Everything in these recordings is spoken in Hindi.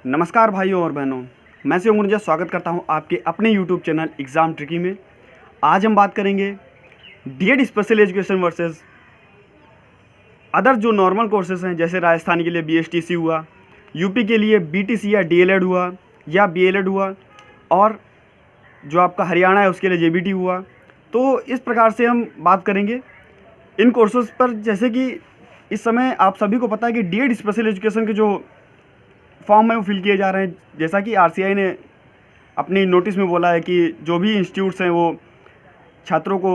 नमस्कार भाइयों और बहनों, मैं शिव गुर्जर स्वागत करता हूं आपके अपने YouTube चैनल एग्ज़ाम ट्रिकी में। आज हम बात करेंगे D Ed special education versus other जो नॉर्मल कोर्सेज हैं, जैसे राजस्थान के लिए बीएसटीसी हुआ, यूपी के लिए बीटीसी या डीएलएड हुआ या बीएलएड हुआ, और जो आपका हरियाणा है उसके लिए जेबीटी हुआ। तो इस प्रकार से हम बात करेंगे इन कोर्सेज पर। जैसे कि इस समय आप सभी को पता है कि डीएड स्पेशल एजुकेशन के जो फॉर्म है वो फिल किए जा रहे हैं। जैसा कि आरसीआई ने अपनी नोटिस में बोला है कि जो भी इंस्टीट्यूट्स हैं वो छात्रों को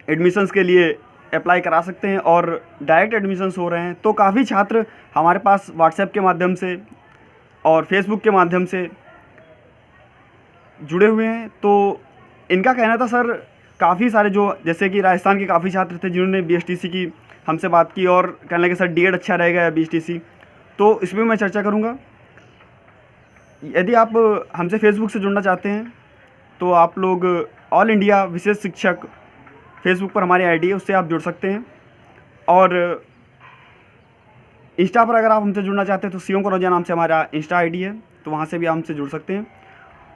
एडमिशन्स के लिए अप्लाई करा सकते हैं और डायरेक्ट एडमिशन्स हो रहे हैं। तो काफ़ी छात्र हमारे पास व्हाट्सएप के माध्यम से और फेसबुक के माध्यम से जुड़े हुए हैं। तो इनका कहना था, सर काफ़ी सारे जो जैसे कि राजस्थान के काफ़ी छात्र थे जिन्होंने बीएसटीसी की हमसे बात की और कहने लगे सर डीएड अच्छा रहेगा या बीएसटीसी। तो इसमें मैं चर्चा करूंगा। यदि आप हमसे फेसबुक से जुड़ना चाहते हैं तो आप लोग ऑल इंडिया विशेष शिक्षक फेसबुक पर हमारी आईडी है, उससे आप जुड़ सकते हैं। और इंस्टा पर अगर आप हमसे जुड़ना चाहते हैं तो शिवम कनौजिया नाम से हमारा इंस्टा आईडी है, तो वहाँ से भी आप हमसे जुड़ सकते हैं।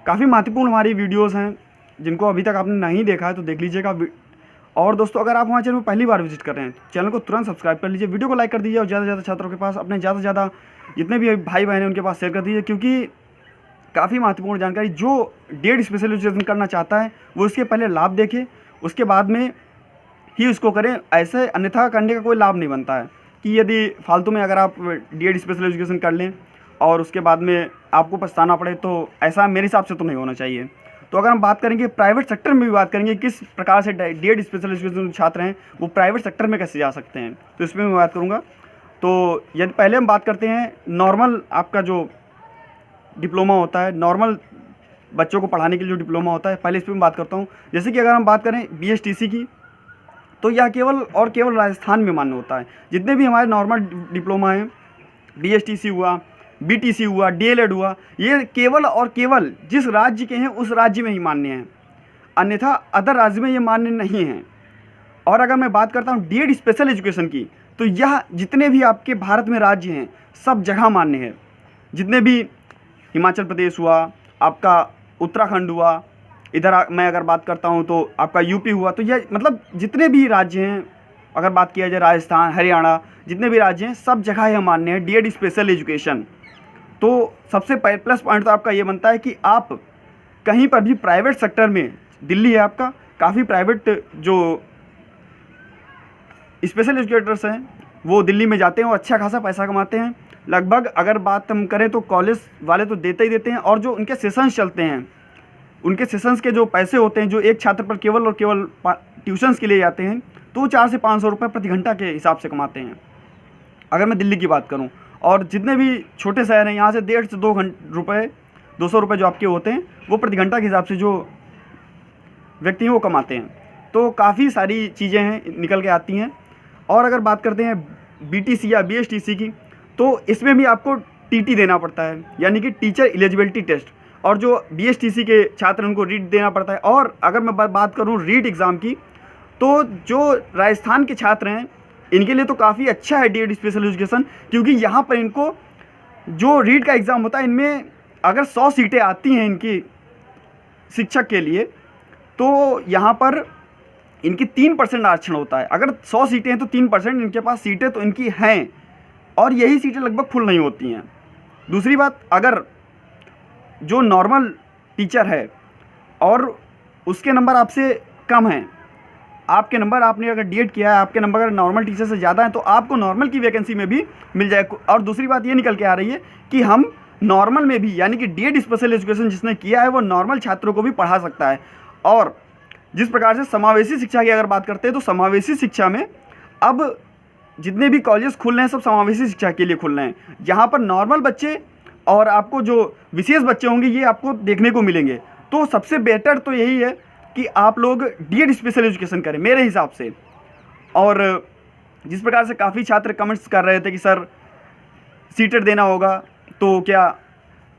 काफ़ी महत्वपूर्ण हमारी वीडियोज़ हैं, जिनको अभी तक आपने नहीं देखा है तो देख लीजिएगा। और दोस्तों, अगर आप हमारे चैनल में पहली बार विजिट कर रहे हैं तो चैनल को तुरंत सब्सक्राइब कर लीजिए, वीडियो को लाइक कर दीजिए और ज़्यादा से ज़्यादा छात्रों के पास, अपने ज़्यादा से ज़्यादा जितने भी भाई बहन हैं उनके पास शेयर कर दीजिए। क्योंकि काफ़ी महत्वपूर्ण जानकारी, जो डीएड स्पेशल एजुकेशन करना चाहता है वो इसके पहले लाभ देखे, उसके बाद में ही उसको करें। ऐसे अन्यथा करने का कोई लाभ नहीं बनता है कि यदि फालतू में अगर आप डीएड स्पेशल एजुकेशन कर लें और उसके बाद में आपको पछताना पड़े, तो ऐसा मेरे हिसाब से तो नहीं होना चाहिए। तो अगर हम बात करेंगे प्राइवेट सेक्टर में भी बात करेंगे किस प्रकार से डीएड स्पेशल एजुकेशन छात्र हैं वो प्राइवेट सेक्टर में कैसे जा सकते हैं, तो इसमें मैं बात करूँगा। तो यदि पहले हम बात करते हैं नॉर्मल आपका जो डिप्लोमा होता है, नॉर्मल बच्चों को पढ़ाने के लिए जो डिप्लोमा होता है, पहले इस पर मैं बात करता हूँ। जैसे कि अगर हम बात करें बीएसटीसी की, तो यह केवल राजस्थान में मान्य होता है। जितने भी हमारे नॉर्मल डिप्लोमा हैं, बीएसटीसी हुआ, बीटीसी हुआ, डीएलएड हुआ, ये केवल और केवल जिस राज्य के हैं उस राज्य में ही मान्य हैं, अन्यथा अदर राज्य में ये मान्य नहीं हैं। और अगर मैं बात करता हूँ डीएड स्पेशल एजुकेशन की, तो यह जितने भी आपके भारत में राज्य हैं सब जगह मान्य है। जितने भी हिमाचल प्रदेश हुआ, आपका उत्तराखंड हुआ, इधर मैं अगर बात करता हूँ तो आपका यूपी हुआ, तो यह मतलब जितने भी राज्य हैं, अगर बात किया जाए राजस्थान, हरियाणा, जितने भी राज्य हैं सब जगह यह मान्य है डीएड स्पेशल एजुकेशन। तो सबसे प्लस पॉइंट तो आपका ये बनता है कि आप कहीं पर भी प्राइवेट सेक्टर में, दिल्ली है आपका, काफ़ी प्राइवेट जो स्पेशल एजुकेटर्स हैं वो दिल्ली में जाते हैं और अच्छा खासा पैसा कमाते हैं। लगभग अगर बात हम करें तो कॉलेज वाले तो देते ही देते हैं, और जो उनके सेशंस चलते हैं, उनके सेशंस के जो पैसे होते हैं, जो एक छात्र पर केवल और केवल ट्यूशन्स के लिए जाते हैं, तो वो 400 से 500 रुपये प्रति घंटा के हिसाब से कमाते हैं, अगर मैं दिल्ली की बात करूं। और जितने भी छोटे शहर हैं, यहाँ से 150 से 200 रुपये जो आपके होते हैं वो प्रति घंटा के हिसाब से जो व्यक्ति हैं वो कमाते हैं। तो काफ़ी सारी चीज़ें हैं निकल के आती हैं। और अगर बात करते हैं बीटीसी या बीएसटीसी की, तो इसमें भी आपको टीटी देना पड़ता है, यानी कि टीचर एलिजिबिलिटी टेस्ट। और जो बीएसटीसी के छात्र उनको रीट देना पड़ता है। और अगर मैं बात करूँ रीट एग्ज़ाम की, तो जो राजस्थान के छात्र हैं इनके लिए तो काफ़ी अच्छा है डीएड स्पेशल एजुकेशन, क्योंकि यहाँ पर इनको जो रीट का एग्ज़ाम होता है, इनमें अगर 100 सीटें आती हैं इनकी शिक्षक के लिए, तो यहाँ पर इनकी 3% आरक्षण होता है। अगर 100 सीटें हैं तो 3% इनके पास सीटें तो इनकी हैं, और यही सीटें लगभग फुल नहीं होती हैं। दूसरी बात, अगर जो नॉर्मल टीचर है और उसके नंबर आपसे कम हैं, आपके नंबर, आपने अगर डीएड किया है, आपके नंबर अगर नॉर्मल टीचर से ज़्यादा हैं, तो आपको नॉर्मल की वैकेंसी में भी मिल जाए। और दूसरी बात ये निकल के आ रही है कि हम नॉर्मल में भी, यानी कि डीएड स्पेशल एजुकेशन जिसने किया है वो नॉर्मल छात्रों को भी पढ़ा सकता है। और जिस प्रकार से समावेशी शिक्षा की अगर बात करते हैं, तो समावेशी शिक्षा में अब जितने भी कॉलेज खुल रहे हैं सब समावेशी शिक्षा के लिए खुल रहे हैं, जहाँ पर नॉर्मल बच्चे और आपको जो विशेष बच्चे होंगे ये आपको देखने को मिलेंगे। तो सबसे बेटर तो यही है कि आप लोग डीएड स्पेशल एजुकेशन करें मेरे हिसाब से। और जिस प्रकार से काफ़ी छात्र कमेंट्स कर रहे थे कि सर सीटेट देना होगा, तो क्या,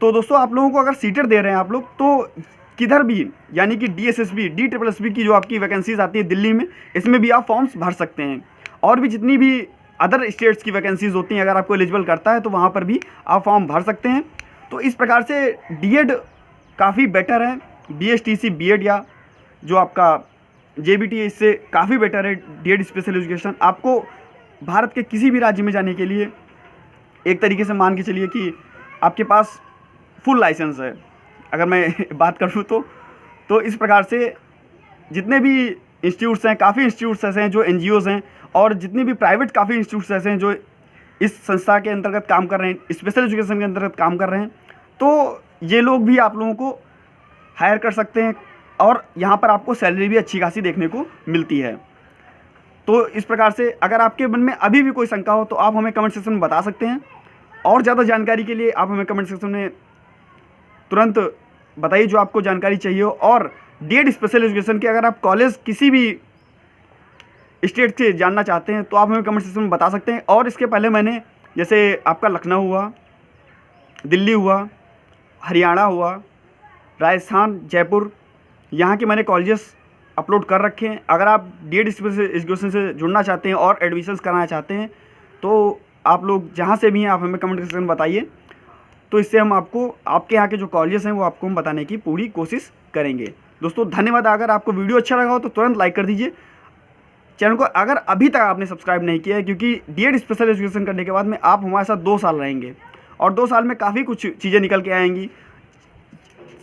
तो दोस्तों आप लोगों को अगर सीटेट दे रहे हैं आप लोग, तो किधर भी, यानी कि डीएसएसबी, DSSB की जो आपकी वैकेंसीज आती है दिल्ली में, इसमें भी आप फॉर्म्स भर सकते हैं। और भी जितनी भी अदर स्टेट्स की वैकेंसीज़ होती हैं, अगर आपको एलिजिबल करता है तो वहाँ पर भी आप फॉर्म भर सकते हैं। तो इस प्रकार से डीएड काफ़ी बेटर है, बीएसटीसी बीएड या जो आपका जेबीटी है इससे काफ़ी बेटर है डीएड स्पेशल एजुकेशन। आपको भारत के किसी भी राज्य में जाने के लिए एक तरीके से मान के चलिए कि आपके पास फुल लाइसेंस है, अगर मैं बात करूँ तो इस प्रकार से जितने भी इंस्टीट्यूट्स हैं, काफ़ी इंस्टीट्यूट्स ऐसे हैं जो एनजीओज़ हैं, और जितने भी प्राइवेट काफ़ी इंस्टीट्यूट्स ऐसे हैं जो इस संस्था के अंतर्गत काम कर रहे हैं, स्पेशल एजुकेशन के अंतर्गत काम कर रहे हैं, तो ये लोग भी आप लोगों को हायर कर सकते हैं और यहाँ पर आपको सैलरी भी अच्छी खासी देखने को मिलती है। तो इस प्रकार से अगर आपके मन में अभी भी कोई शंका हो तो आप हमें कमेंट सेक्शन में बता सकते हैं, और ज़्यादा जानकारी के लिए आप हमें कमेंट सेक्शन में तुरंत बताइए जो आपको जानकारी चाहिए हो। और डीएड स्पेशल एजुकेशन के अगर आप कॉलेज किसी भी स्टेट से जानना चाहते हैं तो आप हमें कमेंट सेक्शन में बता सकते हैं। और इसके पहले मैंने जैसे आपका लखनऊ हुआ, दिल्ली हुआ, हरियाणा हुआ, राजस्थान, जयपुर, यहाँ के मैंने कॉलेजेस अपलोड कर रखे हैं। अगर आप डीएड स्पेशल एजुकेशन से जुड़ना चाहते हैं और एडमिशन्स कराना चाहते हैं तो आप लोग जहाँ से भी हैं आप हमें कमेंट सेक्शन में बताइए, तो इससे हम आपको आपके यहाँ के जो कॉलेजेस हैं वो आपको हम बताने की पूरी कोशिश करेंगे। दोस्तों धन्यवाद। अगर आपको वीडियो अच्छा लगा हो तो तुरंत लाइक कर दीजिए। चैनल को अगर अभी तक आपने सब्सक्राइब नहीं किया है, क्योंकि डीएड स्पेशल एजुकेशन करने के बाद में आप हमारे साथ 2 साल रहेंगे और 2 साल में काफ़ी कुछ चीज़ें निकल के आएंगी।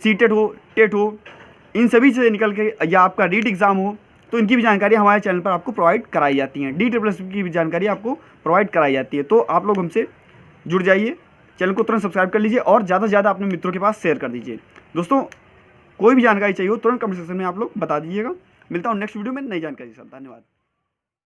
सीटेट हो, टेट हो, इन सभी से निकल के, या आपका रीट एग्ज़ाम हो, तो इनकी भी जानकारी हमारे चैनल पर आपको प्रोवाइड कराई जाती हैं। DSSS की भी जानकारी आपको प्रोवाइड कराई जाती है। तो आप लोग हमसे जुड़ जाइए, चैनल को तुरंत सब्सक्राइब कर लीजिए और ज़्यादा से ज़्यादा अपने मित्रों के पास शेयर कर दीजिए। दोस्तों कोई भी जानकारी चाहिए हो तुरंत कमेंट सेक्शन में आप लोग बता दीजिएगा। मिलता हूँ नेक्स्ट वीडियो में नई जानकारी के साथ। धन्यवाद।